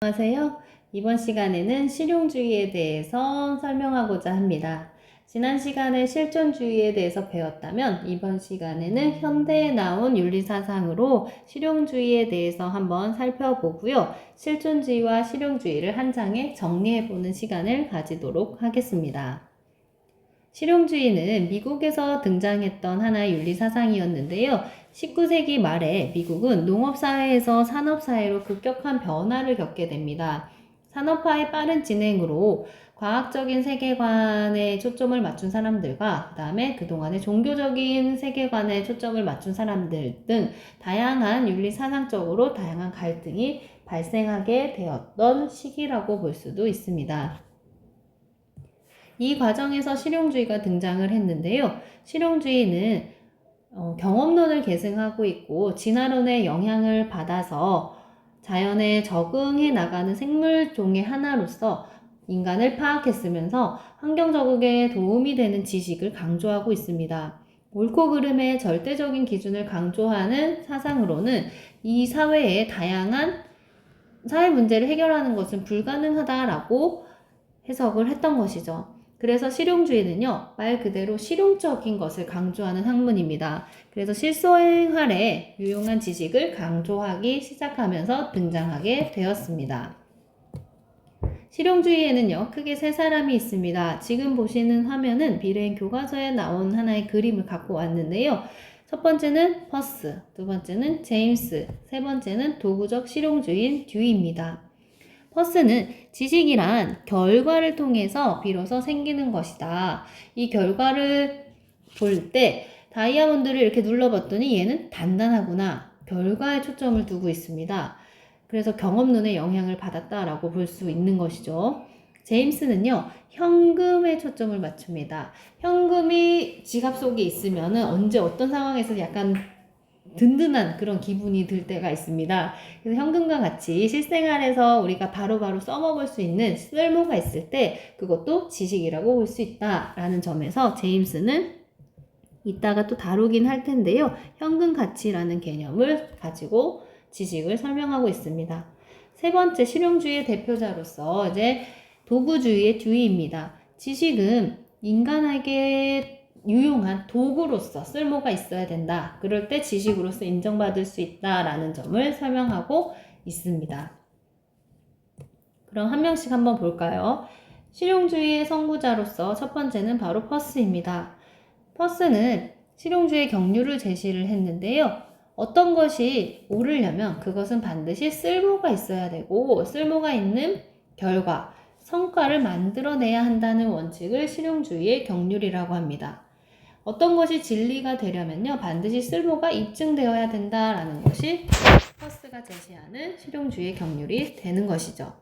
안녕하세요. 이번 시간에는 실용주의에 대해서 설명하고자 합니다. 지난 시간에 실존주의에 대해서 배웠다면 이번 시간에는 현대에 나온 윤리사상으로 실용주의에 대해서 한번 살펴보고요. 실존주의와 실용주의를 한 장에 정리해보는 시간을 가지도록 하겠습니다. 실용주의는 미국에서 등장했던 하나의 윤리사상이었는데요. 19세기 말에 미국은 농업사회에서 산업사회로 급격한 변화를 겪게 됩니다. 산업화의 빠른 진행으로 과학적인 세계관에 초점을 맞춘 사람들과 그 다음에 그동안의 종교적인 세계관에 초점을 맞춘 사람들 등 다양한 윤리사상적으로 다양한 갈등이 발생하게 되었던 시기라고 볼 수도 있습니다. 이 과정에서 실용주의가 등장을 했는데요. 실용주의는 경험론을 계승하고 있고 진화론의 영향을 받아서 자연에 적응해 나가는 생물종의 하나로서 인간을 파악했으면서 환경 적응에 도움이 되는 지식을 강조하고 있습니다. 옳고 그름의 절대적인 기준을 강조하는 사상으로는 이 사회의 다양한 사회 문제를 해결하는 것은 불가능하다라고 해석을 했던 것이죠. 그래서 실용주의는요, 말 그대로 실용적인 것을 강조하는 학문입니다. 그래서 실생활에 유용한 지식을 강조하기 시작하면서 등장하게 되었습니다. 실용주의에는요, 크게 세 사람이 있습니다. 지금 보시는 화면은 비레인 교과서에 나온 하나의 그림을 갖고 왔는데요. 첫 번째는 퍼스, 두 번째는 제임스, 세 번째는 도구적 실용주의인 듀이입니다. 퍼스는 지식이란 결과를 통해서 비로소 생기는 것이다. 이 결과를 볼 때 다이아몬드를 이렇게 눌러봤더니 얘는 단단하구나. 결과에 초점을 두고 있습니다. 그래서 경험론의 영향을 받았다라고 볼 수 있는 것이죠. 제임스는요, 현금에 초점을 맞춥니다. 현금이 지갑 속에 있으면 언제 어떤 상황에서 약간 든든한 그런 기분이 들 때가 있습니다. 그래서 현금과 같이 실생활에서 우리가 바로바로 써먹을 수 있는 쓸모가 있을 때 그것도 지식이라고 볼 수 있다라는 점에서 제임스는 이따가 또 다루긴 할 텐데요. 현금 가치라는 개념을 가지고 지식을 설명하고 있습니다. 세 번째 실용주의의 대표자로서 이제 도구주의의 듀이입니다. 지식은 인간에게 유용한 도구로서 쓸모가 있어야 된다. 그럴 때 지식으로서 인정받을 수 있다라는 점을 설명하고 있습니다. 그럼 한 명씩 한번 볼까요? 실용주의의 선구자로서 첫 번째는 바로 퍼스입니다. 퍼스는 실용주의 경륜을 제시를 했는데요. 어떤 것이 옳으려면 그것은 반드시 쓸모가 있어야 되고 쓸모가 있는 결과, 성과를 만들어내야 한다는 원칙을 실용주의의 경륜이라고 합니다. 어떤 것이 진리가 되려면요, 반드시 쓸모가 입증되어야 된다라는 것이 퍼스가 제시하는 실용주의의 경륜이 되는 것이죠.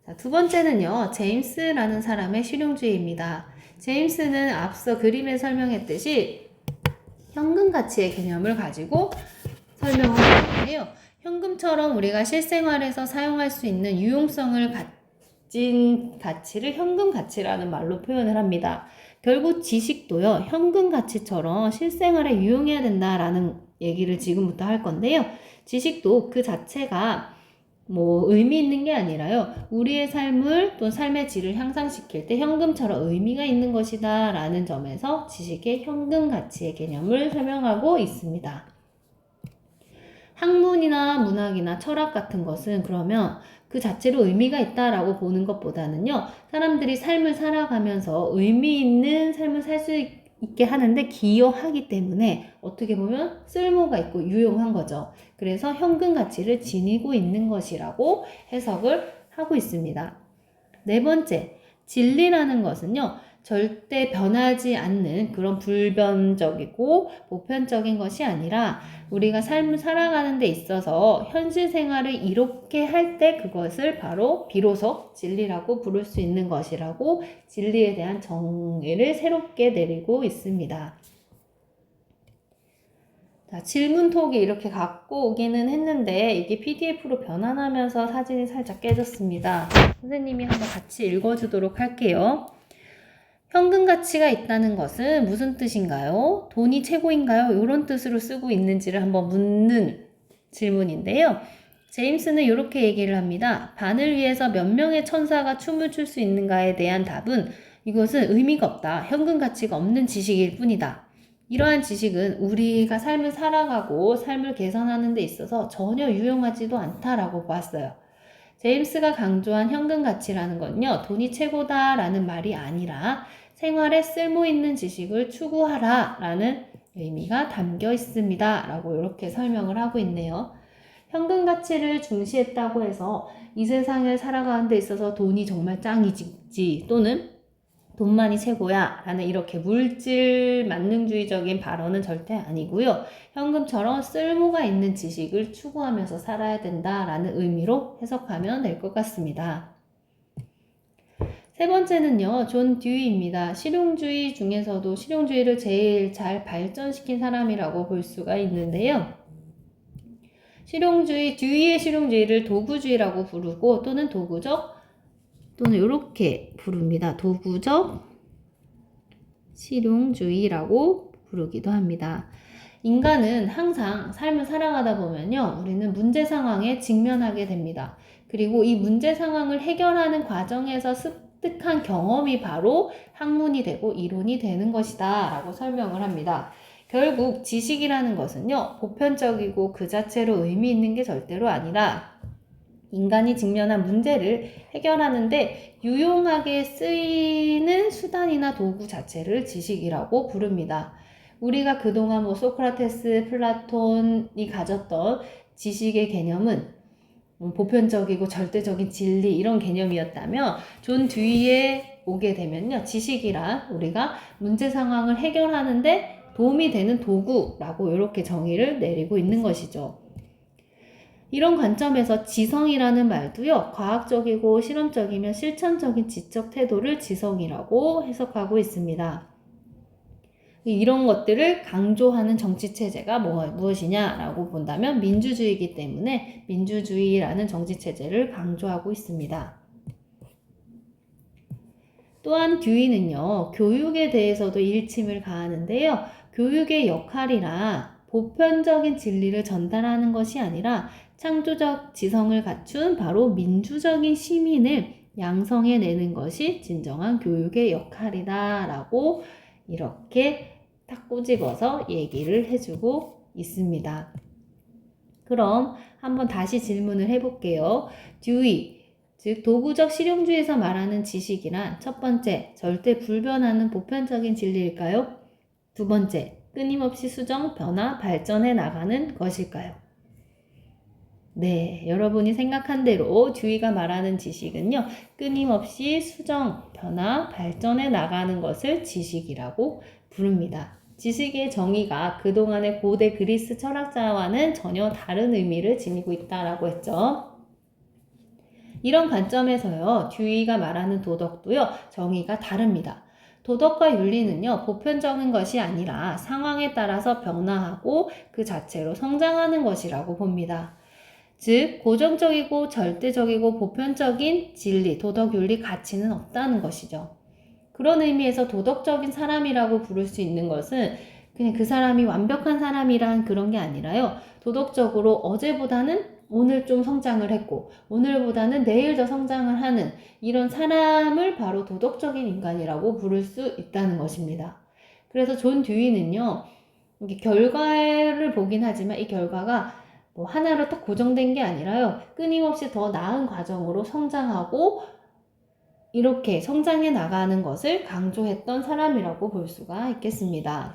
자, 두 번째는요, 제임스라는 사람의 실용주의입니다. 제임스는 앞서 그림에 설명했듯이 현금 가치의 개념을 가지고 설명을 하는데요. 현금처럼 우리가 실생활에서 사용할 수 있는 유용성을 가진 가치를 현금 가치라는 말로 표현을 합니다. 결국 지식도요, 현금 가치처럼 실생활에 유용해야 된다라는 얘기를 지금부터 할 건데요. 지식도 그 자체가 의미 있는 게 아니라요. 우리의 삶을 또 삶의 질을 향상시킬 때 현금처럼 의미가 있는 것이다 라는 점에서 지식의 현금 가치의 개념을 설명하고 있습니다. 학문이나 문학이나 철학 같은 것은 그러면 그 자체로 의미가 있다라고 보는 것보다는요, 사람들이 삶을 살아가면서 의미 있는 삶을 살 수 있게 하는데 기여하기 때문에 어떻게 보면 쓸모가 있고 유용한 거죠. 그래서 현금 가치를 지니고 있는 것이라고 해석을 하고 있습니다. 네 번째, 진리라는 것은요, 절대 변하지 않는 그런 불변적이고 보편적인 것이 아니라 우리가 삶을 살아가는 데 있어서 현실 생활을 이롭게 할 때 그것을 바로 비로소 진리라고 부를 수 있는 것이라고 진리에 대한 정의를 새롭게 내리고 있습니다. 자, 질문톡이 이렇게 갖고 오기는 했는데 이게 PDF로 변환하면서 사진이 살짝 깨졌습니다. 선생님이 한번 같이 읽어주도록 할게요. 현금 가치가 있다는 것은 무슨 뜻인가요? 돈이 최고인가요? 이런 뜻으로 쓰고 있는지를 한번 묻는 질문인데요. 제임스는 이렇게 얘기를 합니다. 반을 위해서 몇 명의 천사가 춤을 출 수 있는가에 대한 답은 이것은 의미가 없다. 현금 가치가 없는 지식일 뿐이다. 이러한 지식은 우리가 삶을 살아가고 삶을 개선하는 데 있어서 전혀 유용하지도 않다라고 봤어요. 제임스가 강조한 현금 가치라는 건요, 돈이 최고다라는 말이 아니라 생활에 쓸모있는 지식을 추구하라 라는 의미가 담겨 있습니다. 라고 이렇게 설명을 하고 있네요. 현금 가치를 중시했다고 해서 이 세상을 살아가는 데 있어서 돈이 정말 짱이지 또는 돈만이 최고야 라는 이렇게 물질 만능주의적인 발언은 절대 아니고요. 현금처럼 쓸모가 있는 지식을 추구하면서 살아야 된다라는 의미로 해석하면 될 것 같습니다. 세 번째는요, 존 듀이입니다. 실용주의 중에서도 실용주의를 제일 잘 발전시킨 사람이라고 볼 수가 있는데요. 듀이의 실용주의를 도구주의라고 부르고 또는 도구적 또는 이렇게 부릅니다. 도구적 실용주의라고 부르기도 합니다. 인간은 항상 삶을 살아가다 보면요, 우리는 문제 상황에 직면하게 됩니다. 그리고 이 문제 상황을 해결하는 과정에서 습득한 경험이 바로 학문이 되고 이론이 되는 것이다 라고 설명을 합니다. 결국 지식이라는 것은요, 보편적이고 그 자체로 의미 있는 게 절대로 아니라 인간이 직면한 문제를 해결하는데 유용하게 쓰이는 수단이나 도구 자체를 지식이라고 부릅니다. 우리가 그동안 소크라테스, 플라톤이 가졌던 지식의 개념은 보편적이고 절대적인 진리 이런 개념이었다면 존 듀이에 오게 되면요, 지식이란 우리가 문제 상황을 해결하는데 도움이 되는 도구라고 이렇게 정의를 내리고 있는 것이죠. 이런 관점에서 지성이라는 말도요, 과학적이고 실험적이며 실천적인 지적 태도를 지성이라고 해석하고 있습니다. 이런 것들을 강조하는 정치체제가 무엇이냐라고 본다면 민주주의이기 때문에 민주주의라는 정치체제를 강조하고 있습니다. 또한 듀이는요, 교육에 대해서도 일침을 가하는데요. 교육의 역할이라 보편적인 진리를 전달하는 것이 아니라 창조적 지성을 갖춘 바로 민주적인 시민을 양성해내는 것이 진정한 교육의 역할이다 라고 이렇게 딱 꼬집어서 얘기를 해주고 있습니다. 그럼 한번 다시 질문을 해볼게요. 듀이, 즉 도구적 실용주의에서 말하는 지식이란 첫 번째, 절대 불변하는 보편적인 진리일까요? 두 번째, 끊임없이 수정, 변화, 발전해 나가는 것일까요? 네, 여러분이 생각한 대로 듀이가 말하는 지식은요, 끊임없이 수정, 변화, 발전해 나가는 것을 지식이라고 부릅니다. 지식의 정의가 그동안의 고대 그리스 철학자와는 전혀 다른 의미를 지니고 있다라고 했죠. 이런 관점에서요, 듀이가 말하는 도덕도요, 정의가 다릅니다. 도덕과 윤리는요, 보편적인 것이 아니라 상황에 따라서 변화하고 그 자체로 성장하는 것이라고 봅니다. 즉, 고정적이고 절대적이고 보편적인 진리, 도덕, 윤리, 가치는 없다는 것이죠. 그런 의미에서 도덕적인 사람이라고 부를 수 있는 것은 그냥 그 사람이 완벽한 사람이란 그런 게 아니라요. 도덕적으로 어제보다는 오늘 좀 성장을 했고 오늘보다는 내일 더 성장을 하는 이런 사람을 바로 도덕적인 인간이라고 부를 수 있다는 것입니다. 그래서 존 듀이는요. 이게 결과를 보긴 하지만 이 결과가 하나로 딱 고정된 게 아니라요. 끊임없이 더 나은 과정으로 성장하고 이렇게 성장해 나가는 것을 강조했던 사람이라고 볼 수가 있겠습니다.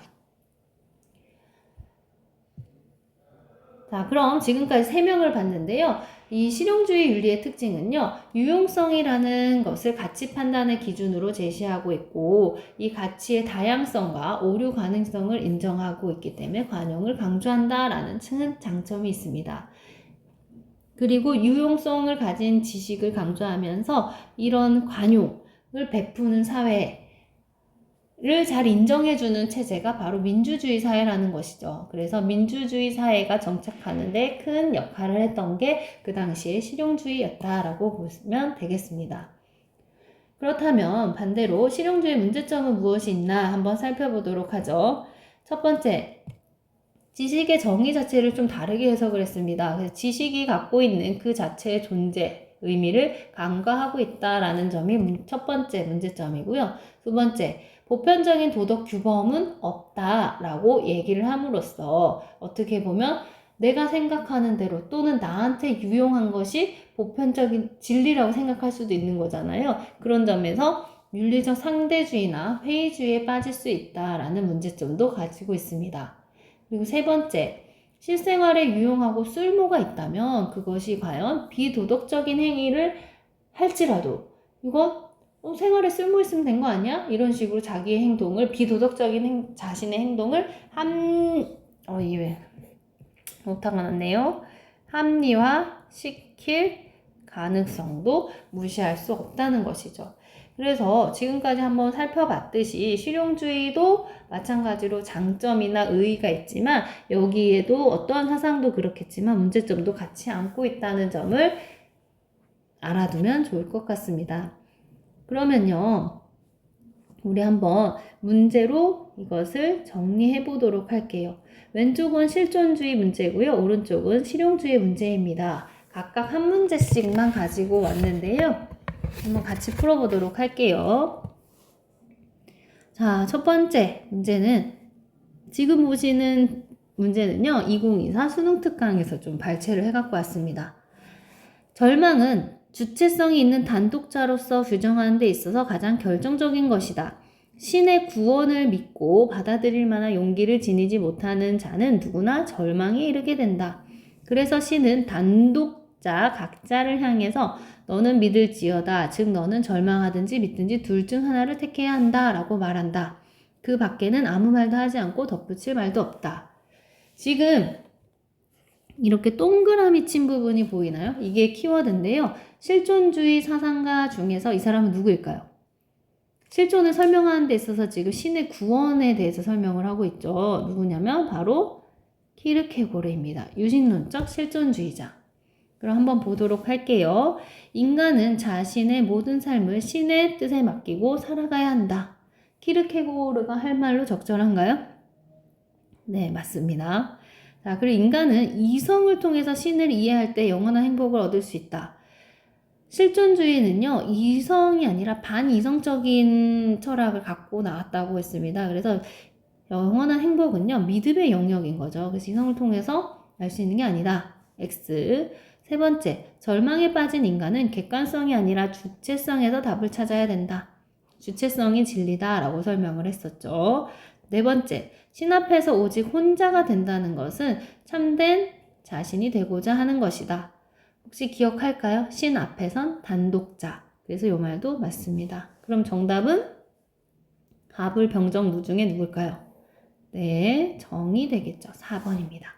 자, 그럼 지금까지 3명을 봤는데요. 이 실용주의 윤리의 특징은요, 유용성이라는 것을 가치 판단의 기준으로 제시하고 있고, 이 가치의 다양성과 오류 가능성을 인정하고 있기 때문에 관용을 강조한다라는 장점이 있습니다. 그리고 유용성을 가진 지식을 강조하면서 이런 관용을 베푸는 사회를 잘 인정해주는 체제가 바로 민주주의 사회라는 것이죠. 그래서 민주주의 사회가 정착하는 데 큰 역할을 했던 게 그 당시의 실용주의였다라고 보시면 되겠습니다. 그렇다면 반대로 실용주의 문제점은 무엇이 있나 한번 살펴보도록 하죠. 첫 번째, 지식의 정의 자체를 좀 다르게 해석을 했습니다. 그래서 지식이 갖고 있는 그 자체의 존재, 의미를 간과하고 있다라는 점이 첫 번째 문제점이고요. 두 번째, 보편적인 도덕 규범은 없다라고 얘기를 함으로써 어떻게 보면 내가 생각하는 대로 또는 나한테 유용한 것이 보편적인 진리라고 생각할 수도 있는 거잖아요. 그런 점에서 윤리적 상대주의나 회의주의에 빠질 수 있다라는 문제점도 가지고 있습니다. 그리고 세 번째, 실생활에 유용하고 쓸모가 있다면 그것이 과연 비도덕적인 행위를 할지라도 이건 생활에 쓸모 있으면 된 거 아니야? 이런 식으로 자기의 행동을 비도덕적인 자신의 행동을 이외 못하가 났네요. 합리화시킬 가능성도 무시할 수 없다는 것이죠. 그래서 지금까지 한번 살펴봤듯이 실용주의도 마찬가지로 장점이나 의의가 있지만 여기에도 어떠한 사상도 그렇겠지만 문제점도 같이 안고 있다는 점을 알아두면 좋을 것 같습니다. 그러면요, 우리 한번 문제로 이것을 정리해 보도록 할게요. 왼쪽은 실존주의 문제고요. 오른쪽은 실용주의 문제입니다. 각각 한 문제씩만 가지고 왔는데요. 한번 같이 풀어보도록 할게요. 자, 첫 번째 문제는 지금 보시는 문제는요. 2024 수능 특강에서 좀 발췌를 해갖고 왔습니다. 절망은 주체성이 있는 단독자로서 규정하는 데 있어서 가장 결정적인 것이다. 신의 구원을 믿고 받아들일 만한 용기를 지니지 못하는 자는 누구나 절망에 이르게 된다. 그래서 신은 단독자 각자를 향해서 너는 믿을지어다. 즉 너는 절망하든지 믿든지 둘 중 하나를 택해야 한다 라고 말한다. 그 밖에는 아무 말도 하지 않고 덧붙일 말도 없다. 지금 이렇게 동그라미 친 부분이 보이나요? 이게 키워드인데요. 실존주의 사상가 중에서 이 사람은 누구일까요? 실존을 설명하는 데 있어서 지금 신의 구원에 대해서 설명을 하고 있죠. 누구냐면 바로 키르케고르입니다. 유신론적 실존주의자. 그럼 한번 보도록 할게요. 인간은 자신의 모든 삶을 신의 뜻에 맡기고 살아가야 한다. 키르케고르가 할 말로 적절한가요? 네, 맞습니다. 자, 그리고 인간은 이성을 통해서 신을 이해할 때 영원한 행복을 얻을 수 있다. 실존주의는요, 이성이 아니라 반이성적인 철학을 갖고 나왔다고 했습니다. 그래서 영원한 행복은요, 믿음의 영역인 거죠. 그래서 이성을 통해서 알 수 있는 게 아니다. X. 세 번째, 절망에 빠진 인간은 객관성이 아니라 주체성에서 답을 찾아야 된다. 주체성이 진리다라고 설명을 했었죠. 네 번째, 신 앞에서 오직 혼자가 된다는 것은 참된 자신이 되고자 하는 것이다. 혹시 기억할까요? 신 앞에선 단독자. 그래서 이 말도 맞습니다. 그럼 정답은 가불, 병정, 무 중에 누굴까요? 네, 정이 되겠죠. 4번입니다.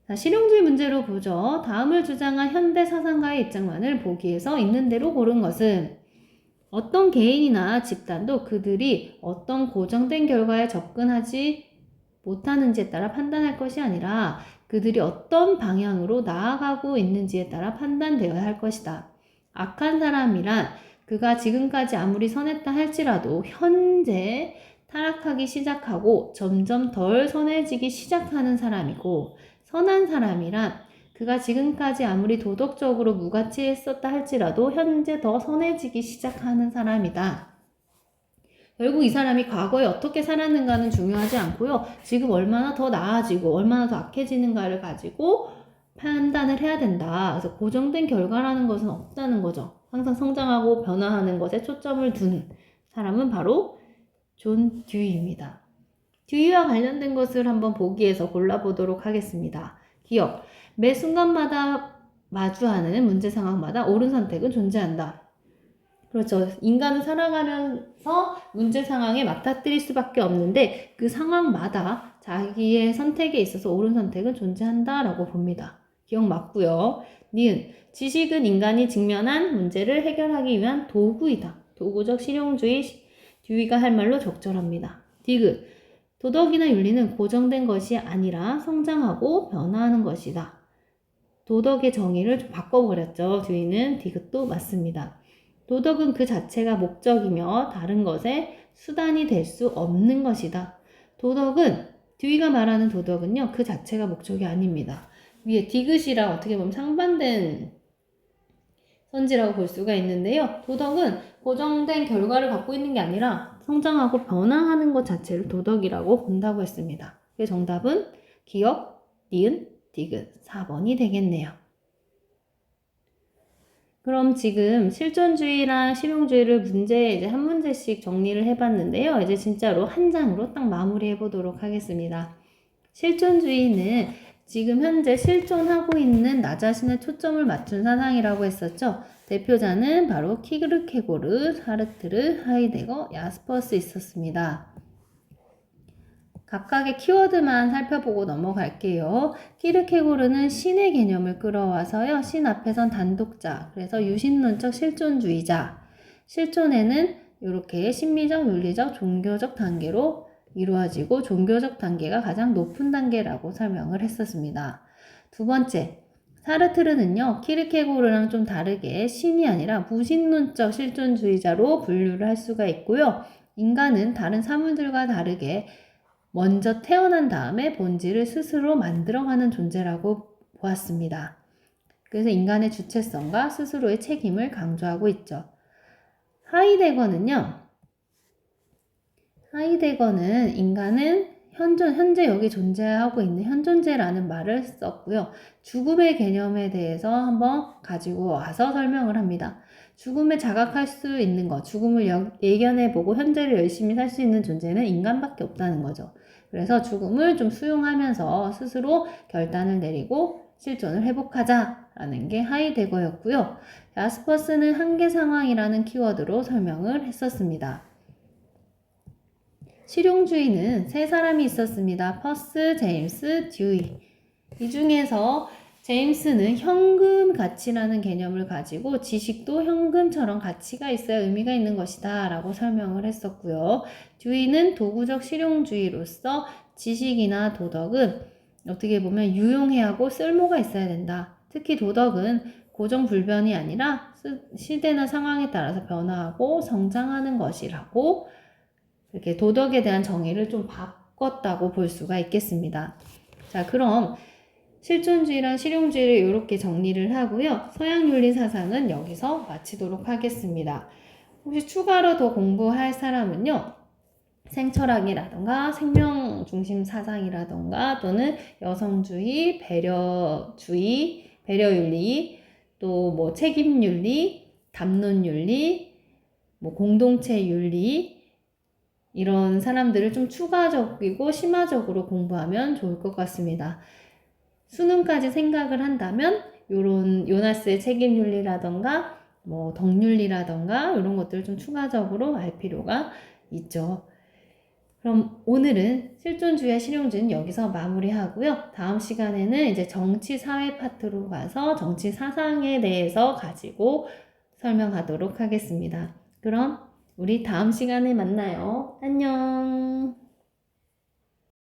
자, 실용주의 문제로 보죠. 다음을 주장한 현대 사상가의 입장만을 보기에서 있는 대로 고른 것은 어떤 개인이나 집단도 그들이 어떤 고정된 결과에 접근하지 못하는지에 따라 판단할 것이 아니라 그들이 어떤 방향으로 나아가고 있는지에 따라 판단되어야 할 것이다. 악한 사람이란 그가 지금까지 아무리 선했다 할지라도 현재 타락하기 시작하고 점점 덜 선해지기 시작하는 사람이고, 선한 사람이란 그가 지금까지 아무리 도덕적으로 무가치했었다 할지라도 현재 더 선해지기 시작하는 사람이다. 결국 이 사람이 과거에 어떻게 살았는가는 중요하지 않고요. 지금 얼마나 더 나아지고 얼마나 더 악해지는가를 가지고 판단을 해야 된다. 그래서 고정된 결과라는 것은 없다는 거죠. 항상 성장하고 변화하는 것에 초점을 둔 사람은 바로 존 듀이입니다. 듀이와 관련된 것을 한번 보기에서 골라보도록 하겠습니다. 기억. 매 순간마다 마주하는 문제 상황마다 옳은 선택은 존재한다. 그렇죠. 인간은 살아가면서 문제 상황에 맞닥뜨릴 수밖에 없는데 그 상황마다 자기의 선택에 있어서 옳은 선택은 존재한다라고 봅니다. 기억 맞고요. 니은. 지식은 인간이 직면한 문제를 해결하기 위한 도구이다. 도구적 실용주의 듀이가 할 말로 적절합니다. 디귿. 도덕이나 윤리는 고정된 것이 아니라 성장하고 변화하는 것이다. 도덕의 정의를 좀 바꿔버렸죠. 듀이는 디귿도 맞습니다. 도덕은 그 자체가 목적이며 다른 것의 수단이 될 수 없는 것이다. 도덕은 듀이가 말하는 도덕은요, 그 자체가 목적이 아닙니다. 위에 디귿이랑 어떻게 보면 상반된 선지라고 볼 수가 있는데요. 도덕은 고정된 결과를 갖고 있는 게 아니라 성장하고 변화하는 것 자체를 도덕이라고 본다고 했습니다. 그래서 정답은 기역, 니은, 디귿 4번이 되겠네요. 그럼 지금 실존주의랑 실용주의를 이제 한 문제씩 정리를 해봤는데요. 이제 진짜로 한 장으로 딱 마무리해 보도록 하겠습니다. 실존주의는 지금 현재 실존하고 있는 나 자신의 초점을 맞춘 사상이라고 했었죠. 대표자는 바로 키르케고르, 사르트르, 하이데거, 야스퍼스 있었습니다. 각각의 키워드만 살펴보고 넘어갈게요. 키르케고르는 신의 개념을 끌어와서요. 신 앞에선 단독자, 그래서 유신론적 실존주의자. 실존에는 이렇게 심리적, 윤리적, 종교적 단계로 이루어지고 종교적 단계가 가장 높은 단계라고 설명을 했었습니다. 두 번째, 사르트르는요, 키르케고르랑 좀 다르게 신이 아니라 무신론적 실존주의자로 분류를 할 수가 있고요. 인간은 다른 사물들과 다르게 먼저 태어난 다음에 본질을 스스로 만들어가는 존재라고 보았습니다. 그래서 인간의 주체성과 스스로의 책임을 강조하고 있죠. 하이데거는 인간은 현재 여기 존재하고 있는 현존재라는 말을 썼고요. 죽음의 개념에 대해서 한번 가지고 와서 설명을 합니다. 죽음에 자각할 수 있는 것, 죽음을 예견해보고 현재를 열심히 살 수 있는 존재는 인간밖에 없다는 거죠. 그래서 죽음을 좀 수용하면서 스스로 결단을 내리고 실존을 회복하자라는 게 하이데거였고요. 야스퍼스는 한계 상황이라는 키워드로 설명을 했었습니다. 실용주의는 세 사람이 있었습니다. 퍼스, 제임스, 듀이. 이 중에서 제임스는 현금 가치라는 개념을 가지고 지식도 현금처럼 가치가 있어야 의미가 있는 것이다 라고 설명을 했었고요. 듀이는 도구적 실용주의로서 지식이나 도덕은 어떻게 보면 유용해야 하고 쓸모가 있어야 된다. 특히 도덕은 고정불변이 아니라 시대나 상황에 따라서 변화하고 성장하는 것이라고 이렇게 도덕에 대한 정의를 좀 바꿨다고 볼 수가 있겠습니다. 자, 그럼 실존주의랑 실용주의를 이렇게 정리를 하고요. 서양윤리 사상은 여기서 마치도록 하겠습니다. 혹시 추가로 더 공부할 사람은요. 생철학이라던가 생명중심 사상이라던가 또는 여성주의, 배려주의, 배려윤리, 또 뭐 책임윤리, 담론윤리, 뭐 공동체윤리 이런 사람들을 좀 추가적이고 심화적으로 공부하면 좋을 것 같습니다. 수능까지 생각을 한다면 요런 요나스의 책임윤리라던가 뭐 덕윤리라던가 이런 것들을 좀 추가적으로 알 필요가 있죠. 그럼 오늘은 실존주의와 실용주의는 여기서 마무리하고요. 다음 시간에는 이제 정치 사회 파트로 가서 정치 사상에 대해서 가지고 설명하도록 하겠습니다. 그럼 우리 다음 시간에 만나요. 안녕.